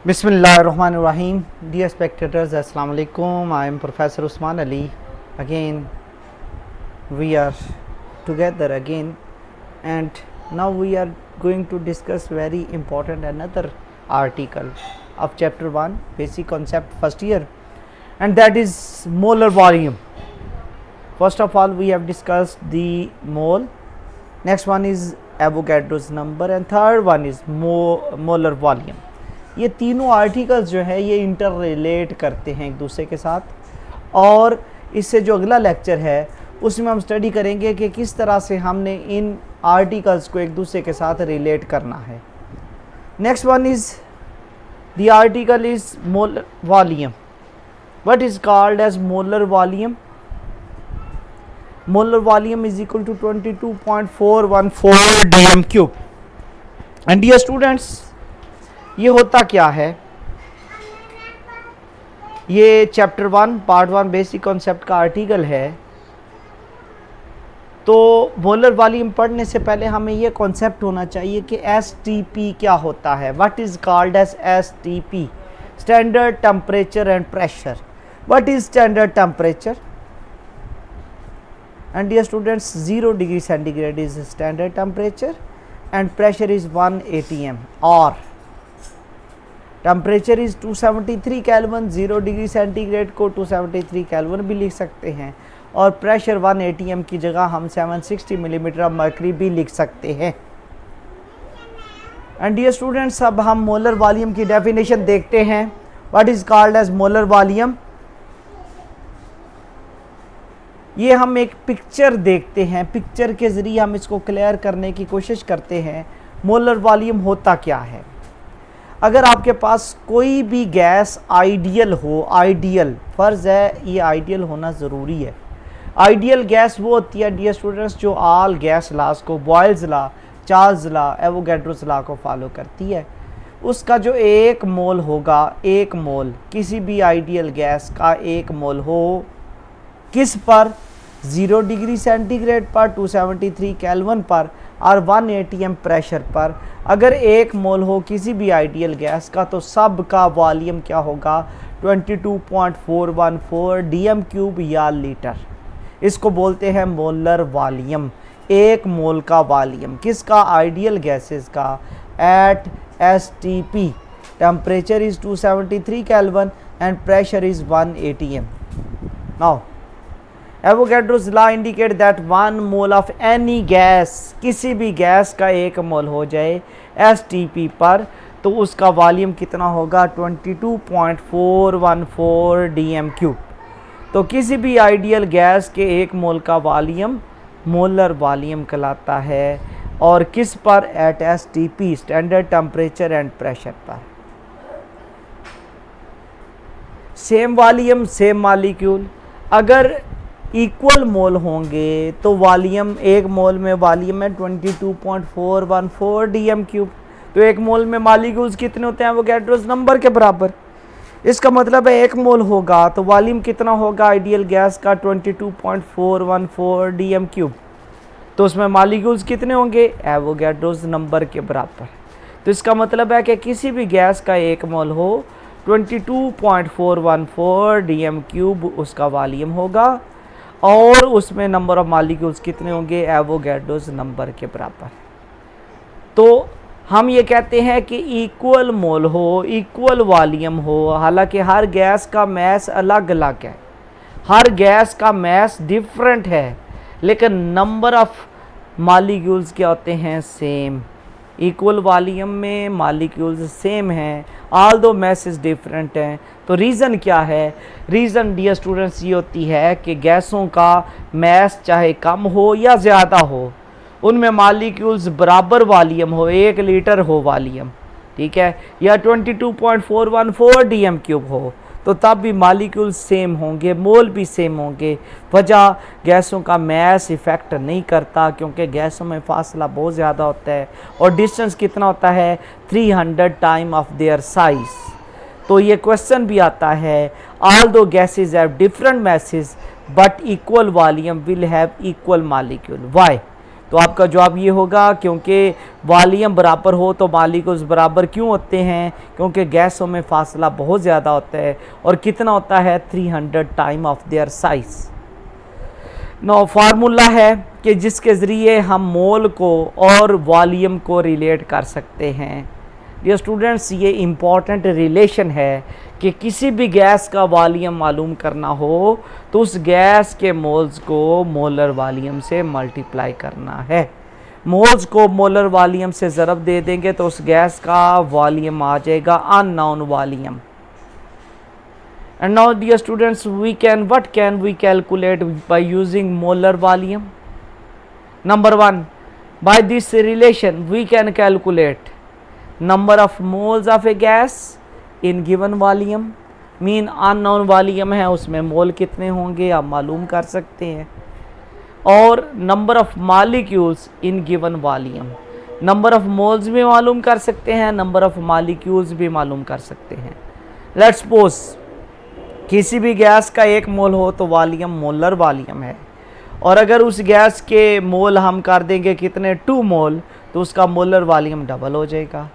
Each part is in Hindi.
Bismillahirrahmanirrahim. Dear spectators, Assalamu alaikum. I am Professor Usman Ali. Again, we are together again, and now we are going to discuss very important another article of chapter 1, basic concept, first year, and that is molar volume. First of all, we have discussed the mole. Next one is Avogadro's number, and third one is molar volume. ये तीनों आर्टिकल्स जो है ये इंटर रिलेट करते हैं एक दूसरे के साथ, और इससे जो अगला लेक्चर है उसमें हम स्टडी करेंगे कि किस तरह से हमने इन आर्टिकल्स को एक दूसरे के साथ रिलेट करना है. Next one is the article is molar volume. What is called as molar volume? Molar volume is equal to 22.414 dm cube. And dear students, ये होता क्या है? ये चैप्टर 1 पार्ट 1 बेसिक कॉन्सेप्ट का आर्टिकल है. तो मोलर वॉल्यूम पढ़ने से पहले हमें ये कॉन्सेप्ट होना चाहिए कि एसटीपी क्या होता है. What is called as STP? Standard temperature and pressure. What is standard temperature? And dear students, 0 degree centigrade is standard temperature and pressure is 1 atm, और temperature is 273 kelvin. 0 degree centigrade को 273 केल्विन भी लिख सकते हैं, और प्रेशर 1 atm की जगह हम 760 मिलीमीटर ऑफ मर्करी भी लिख सकते हैं. एंड डियर स्टूडेंट्स, अब हम मोलर वॉल्यूम की डेफिनेशन देखते हैं. What is called as molar volume? ये हम एक पिक्चर देखते हैं, पिक्चर के ज़रिए हम इसको क्लियर करने की कोशिश करते हैं. मोलर वॉल्यूम होता क्या है? अगर आपके पास कोई भी गैस आइडियल हो, आइडियल फ़र्ज़ है ये आइडियल होना ज़रूरी है. आइडियल गैस वो होती है डियर स्टूडेंट्स जो ऑल गैस लॉज को, Boyle's law, Charles law, Avogadro's law को फॉलो करती है. उसका जो एक मोल होगा, एक मोल किसी भी आइडियल गैस का एक मोल हो किस पर? 0 डिग्री सेंटीग्रेड पर, 273 केल्विन पर और 1 atm प्रेशर पर. अगर एक मोल हो किसी भी आइडियल गैस का तो सब का वॉल्यूम क्या होगा? 22.414 dm क्यूब या लीटर. इसको बोलते हैं मोलर वॉल्यूम. एक मोल का वॉल्यूम किसका? आइडियल गैसेस का. At STP temperature is 273 kelvin and pressure is 1 atm. Now Avogadro's law indicate that 1 mole of any gas, किसी भी गैस का एक मोल हो जाए STP पर तो उसका वॉल्यूम कितना होगा? 22.414 dm क्यूब. तो किसी भी आइडियल गैस के एक मोल का वॉल्यूम मोलर वॉल्यूम कहलाता है. और किस पर? At STP standard temperature and pressure पर. Same volume same molecule. अगर इक्वल मोल होंगे तो वॉल्यूम, एक मोल में वॉल्यूम है 22.414 dm क्यूब. तो एक मोल में मॉलिक्यूल्स कितने होते हैं? एवोगैड्रोस नंबर के बराबर. इसका मतलब है एक मोल होगा तो वॉल्यूम कितना होगा आइडियल गैस का? 22.414 dm क्यूब. तो उसमें मॉलिक्यूल्स कितने होंगे? एवोगैड्रोस नंबर के बराबर. तो इसका मतलब है कि किसी भी गैस का एक मोल हो 22.414 dm क्यूब उसका वॉल्यूम होगा, और उसमें नंबर ऑफ मॉलिक्यूल्स कितने होंगे? एवोगैड्रोस नंबर के बराबर. तो हम ये कहते हैं कि इक्वल मोल हो, इक्वल वॉल्यूम हो. हालांकि हर गैस का मैस अलग अलग है, हर गैस का मैस डिफरेंट है, लेकिन नंबर ऑफ मॉलिक्यूल्स क्या होते हैं? सेम. इक्वल वॉल्यूम में मॉलिक्यूल्स सेम हैं, ऑल्दो मैसेज डिफरेंट हैं. तो रीज़न क्या है? रीज़न डियर स्टूडेंट्स ये होती है कि गैसों का मैस चाहे कम हो या ज़्यादा हो, उनमें मॉलिक्यूल्स बराबर वॉल्यूम हो, 1 लीटर हो वॉल्यूम, ठीक है, या 22.414 dm क्यूब हो, तो तब भी मॉलिक्यूल्स सेम होंगे, मोल भी सेम होंगे. वजह गैसों का मैस इफ़ेक्ट नहीं करता क्योंकि गैसों में फासला बहुत ज़्यादा होता है और डिस्टेंस कितना होता है? 300 टाइम ऑफ देयर साइज़. तो ये क्वेश्चन भी आता है, ऑल दो gases have different masses but equal volume will have equal molecule. Why? तो आपका जवाब ये होगा क्योंकि वॉल्यूम बराबर हो तो मालिक्यूल्स बराबर क्यों होते हैं? क्योंकि गैसों में फासला बहुत ज़्यादा होता है, और कितना होता है? 300 time of their size. No formula है कि जिसके ज़रिए हम मोल को और वॉल्यूम को रिलेट कर सकते हैं। डियर स्टूडेंट्स, ये इम्पॉर्टेंट रिलेशन है कि किसी भी गैस का वॉल्यूम मालूम करना हो तो उस गैस के मोल्स को मोलर वॉल्यूम से मल्टीप्लाई करना है। मोल्स को मोलर वॉल्यूम से ज़रब दे देंगे तो उस गैस का वॉल्यूम आ जाएगा unknown volume. And now dear students, what can we calculate by using molar volume? Number one, by this relation we can calculate number of moles of a gas in given volume। Mean unknown volume है, उसमें मोल कितने होंगे आप मालूम कर सकते हैं। और number of molecules in given volume, number of moles भी मालूम कर सकते हैं, नंबर ऑफ मॉलिक्यूल्स भी मालूम कर सकते हैं। लेट्स सपोज किसी भी गैस का 1 मोल हो तो वॉल्यूम मोलर वॉल्यूम है, और अगर उस गैस के मोल हम कर देंगे कितने? 2 मोल, तो उसका मोलर वॉल्यूम डबल हो जाएगा।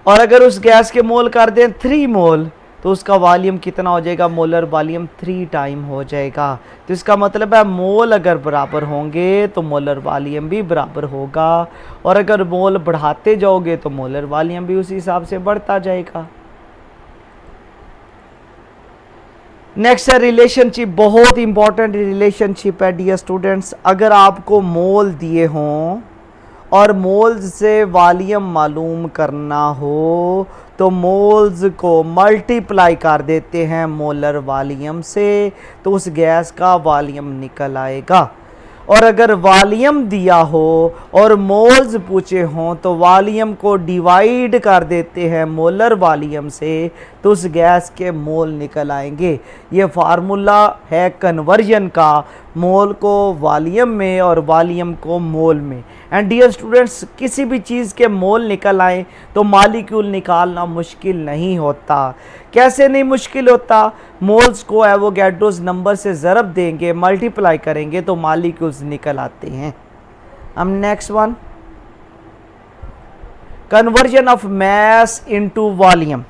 और अगर उस गैस के मोल कर दें 3 मोल तो उसका वॉल्यूम कितना हो जाएगा? मोलर वॉल्यूम 3 टाइम हो जाएगा। तो इसका मतलब है मोल अगर बराबर होंगे तो मोलर वॉल्यूम भी बराबर होगा, और अगर मोल बढ़ाते जाओगे तो मोलर वॉल्यूम भी उसी हिसाब से बढ़ता जाएगा। नेक्स्ट है रिलेशनशिप, बहुत इंपॉर्टेंट रिलेशनशिप है डियर स्टूडेंट्स। अगर आपको मोल दिए हों और मोल्स से वॉल्यूम मालूम करना हो तो मोल्स को मल्टीप्लाई कर देते हैं मोलर वॉल्यूम से, तो उस गैस का वॉल्यूम निकल आएगा। और अगर वॉल्यूम दिया हो और मोल्स पूछे हों तो वॉल्यूम को डिवाइड कर देते हैं मोलर वॉल्यूम से, तो उस गैस के मोल निकल आएंगे। ये फार्मूला है कन्वर्जन का, मोल को वॉल्यूम में और वॉल्यूम को मोल में। एंड डियर स्टूडेंट्स, किसी भी चीज़ के मोल निकल आए तो मॉलिक्यूल निकालना मुश्किल नहीं होता। कैसे नहीं मुश्किल होता? मोल्स को एवोगैड्रोस नंबर से ज़रब देंगे, मल्टीप्लाई करेंगे तो मॉलिक्यूल्स निकल आते हैं। हम next one, conversion of mass into volume.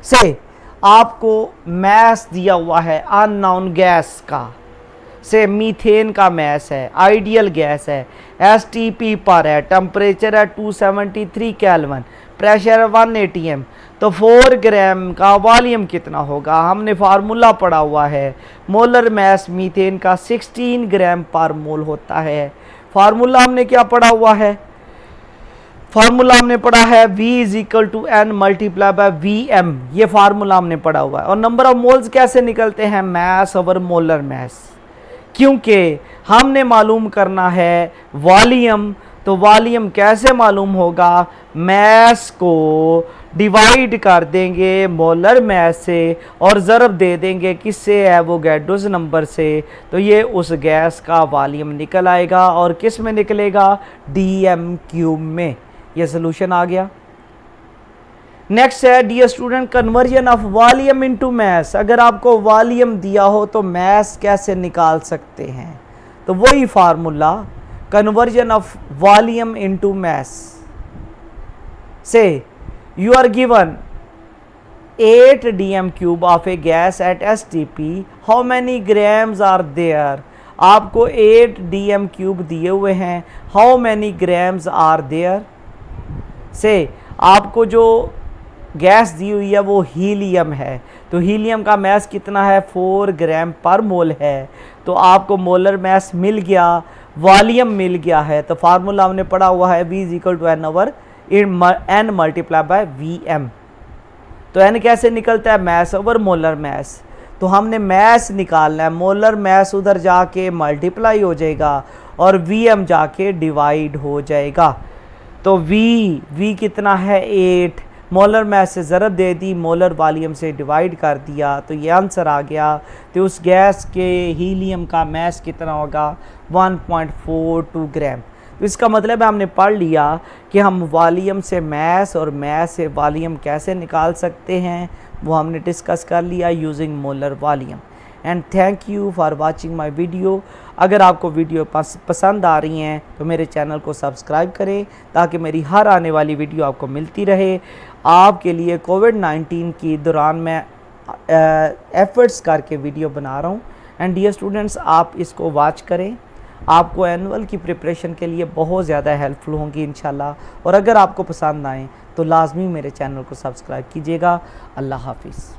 से आपको मैस दिया हुआ है अननोन गैस का, से मीथेन का मैस है, आइडियल गैस है, एसटीपी पर है, टेम्परेचर है 273 केल्विन, प्रेशर है 180 एम, तो 4 ग्राम का वॉल्यूम कितना होगा? हमने फार्मूला पढ़ा हुआ है, मोलर मैस मीथेन का 16 ग्राम पर मोल होता है। फार्मूला हमने क्या पढ़ा हुआ है? फार्मूला हमने पढ़ा है V is equal to N multiply by VM, ये फार्मूला हमने पढ़ा हुआ है। और नंबर ऑफ मोल्स कैसे निकलते हैं? मैस ओवर मोलर मैस, क्योंकि हमने मालूम करना है वॉल्यूम, तो वॉल्यूम कैसे मालूम होगा? मैस को डिवाइड कर देंगे मोलर मैस से और ज़रब दे देंगे किससे? एवोगैड्रोस नंबर से, तो ये उस गैस का वॉल्यूम निकल आएगा। और किस में निकलेगा? DM³ में। ये सोल्यूशन आ गया। नेक्स्ट है dear student, conversion of volume into mass. अगर आपको वॉल्यूम दिया हो तो मैस कैसे निकाल सकते हैं? तो वही formula, conversion of volume into mass. Say you are given 8 DM³ of a gas at STP, how many grams are there? आपको 8 DM³ दिए हुए हैं, how many grams are there? से आपको जो गैस दी हुई है वो हीलियम है, तो हीलियम का मैस कितना है? 4 ग्राम पर मोल है। तो आपको मोलर मैस मिल गया, वॉल्यूम मिल गया है। तो फार्मूला हमने पढ़ा हुआ है V is equal to N over N multiply by VM। तो N कैसे निकलता है? Mass over molar mass. तो हमने मैस निकालना है, मोलर मैस उधर जाके मल्टीप्लाई हो जाएगा और VM जाके डिवाइड हो जाएगा। तो V कितना है? 8, मोलर मैस से ज़रब दे दी, मोलर वॉल्यूम से डिवाइड कर दिया, तो ये आंसर आ गया। तो उस गैस के हीलियम का मैस कितना होगा? 1.42 ग्राम। तो इसका मतलब है हमने पढ़ लिया कि हम वॉल्यूम से मैस और मैस से वॉल्यूम कैसे निकाल सकते हैं, वो हमने डिस्कस कर लिया using molar volume. And thank you for watching my video. अगर आपको वीडियो पसंद आ रही हैं तो मेरे चैनल को सब्सक्राइब करें ताकि मेरी हर आने वाली वीडियो आपको मिलती रहे। आपके लिए कोविड-19 की दौरान मैं एफ़र्ट्स करके वीडियो बना रहा हूँ। एंड डियर स्टूडेंट्स, आप इसको वॉच करें, आपको एनुअल की प्रिपरेशन के लिए बहुत ज़्यादा हेल्पफुल होंगी इंशाल्लाह। और अगर आपको पसंद आए तो लाजमी मेरे चैनल को सब्सक्राइब कीजिएगा। अल्लाह हाफिज़।